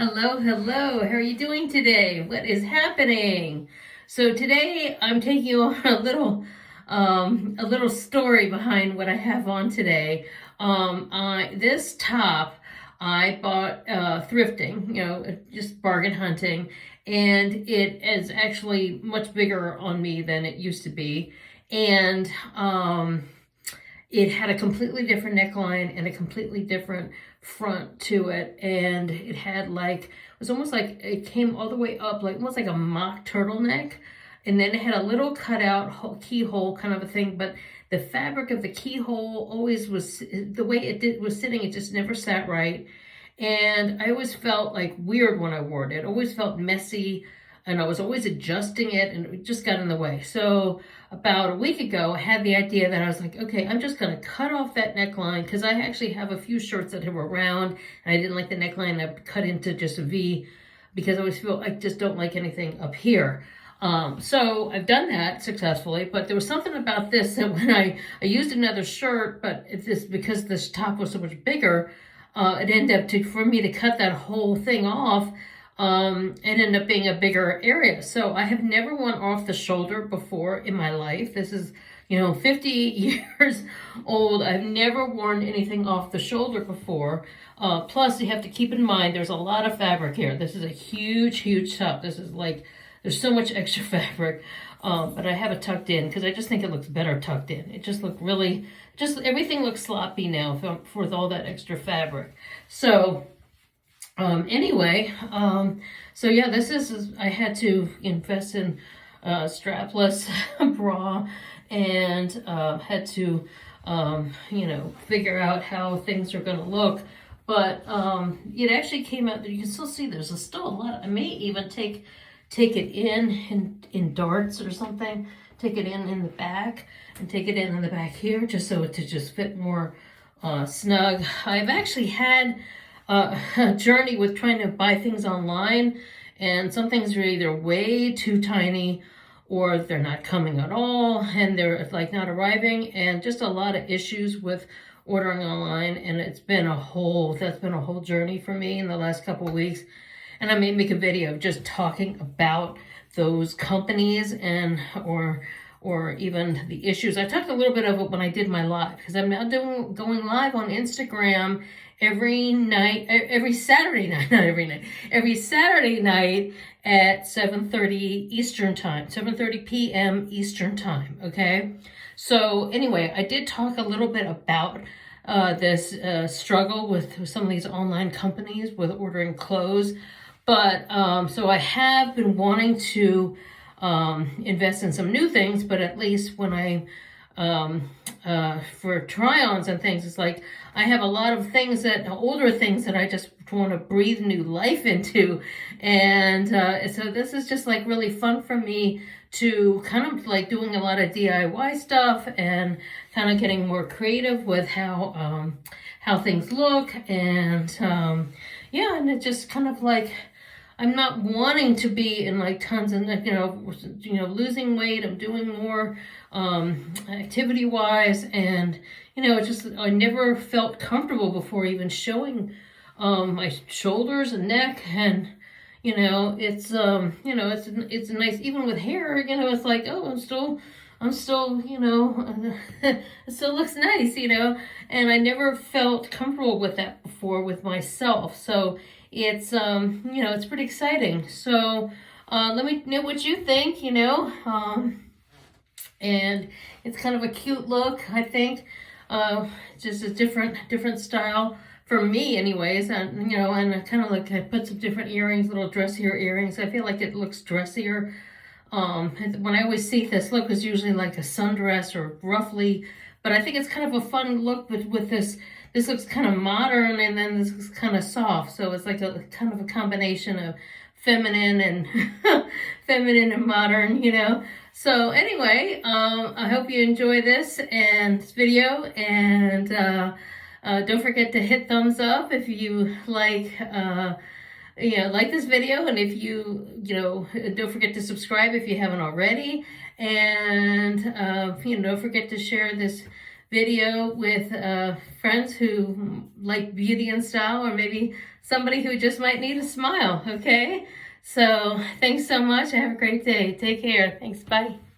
Hello, hello. How are you doing today? What is happening? So today I'm taking you on a little story behind what I have on today. This top I bought thrifting, just bargain hunting, and it is actually much bigger on me than it used to be, and it had a completely different neckline and a completely different front to it, and it had it was almost like it came all the way up, like almost like a mock turtleneck, and then it had a little cutout keyhole kind of a thing, but the fabric of the keyhole always was the way was sitting. It just never sat right, and I always felt like weird when I wore it. It always felt messy, and I was always adjusting it, and it just got in the way. So about a week ago, I had the idea that I was like, okay, I'm just going to cut off that neckline, because I actually have a few shirts that were round, and I didn't like the neckline. I cut into just a V, because I always feel I just don't like anything up here. So I've done that successfully, but there was something about this that when I used another shirt, but because this top was so much bigger, it ended up for me to cut that whole thing off. It ended up being a bigger area. So I have never worn off the shoulder before in my life. This is, 50 years old. I've never worn anything off the shoulder before. Plus, you have to keep in mind, there's a lot of fabric here. This is a huge, huge top. This is there's so much extra fabric. But I have it tucked in because I just think it looks better tucked in. It just looked everything looks sloppy now with all that extra fabric. So, anyway, so yeah, I had to invest in strapless bra, and had to, figure out how things are going to look. But it actually came out that you can still see there's still a lot. I may even take it in darts or something. Take it in the back, and take it in the back here, just so it to just fit more snug. I've actually had a journey with trying to buy things online, and some things are either way too tiny, or they're not coming at all, and they're not arriving, and just a lot of issues with ordering online. And that's been a whole journey for me in the last couple of weeks. And I may make a video just talking about those companies or even the issues. I talked a little bit of it when I did my live, because I'm now going live on Instagram every Saturday night, not every night, every Saturday night at 7:30 Eastern time, 7:30 p.m. Eastern time, okay? So anyway, I did talk a little bit about this struggle with some of these online companies with ordering clothes. But so I have been wanting to invest in some new things, but at least when I for try-ons and things, it's like I have a lot of older things that I just want to breathe new life into. And so this is just really fun for me to kind of doing a lot of DIY stuff, and kind of getting more creative with how things look. And yeah, and it just kind of I'm not wanting to be in tons of, losing weight. I'm doing more activity wise, and I never felt comfortable before even showing my shoulders and neck. And it's it's nice even with hair. It's I'm still it still looks nice, and I never felt comfortable with that before with myself. So it's it's pretty exciting. So let me know what you think. And it's kind of a cute look, I think. Just a different style for me anyways. And and I kind of I put some different earrings, little dressier earrings. I feel like it looks dressier. When I always see this look, is usually like a sundress or roughly, but I think it's kind of a fun look with this. This looks kind of modern, and then this is kind of soft. So it's like a kind of a combination of feminine and modern, So anyway, I hope you enjoy this video, and don't forget to hit thumbs up if you like this video, and if you don't forget to subscribe if you haven't already, and don't forget to share this video with friends who like beauty and style, or maybe somebody who just might need a smile, okay? So thanks so much. Have a great day. Take care. Thanks. Bye.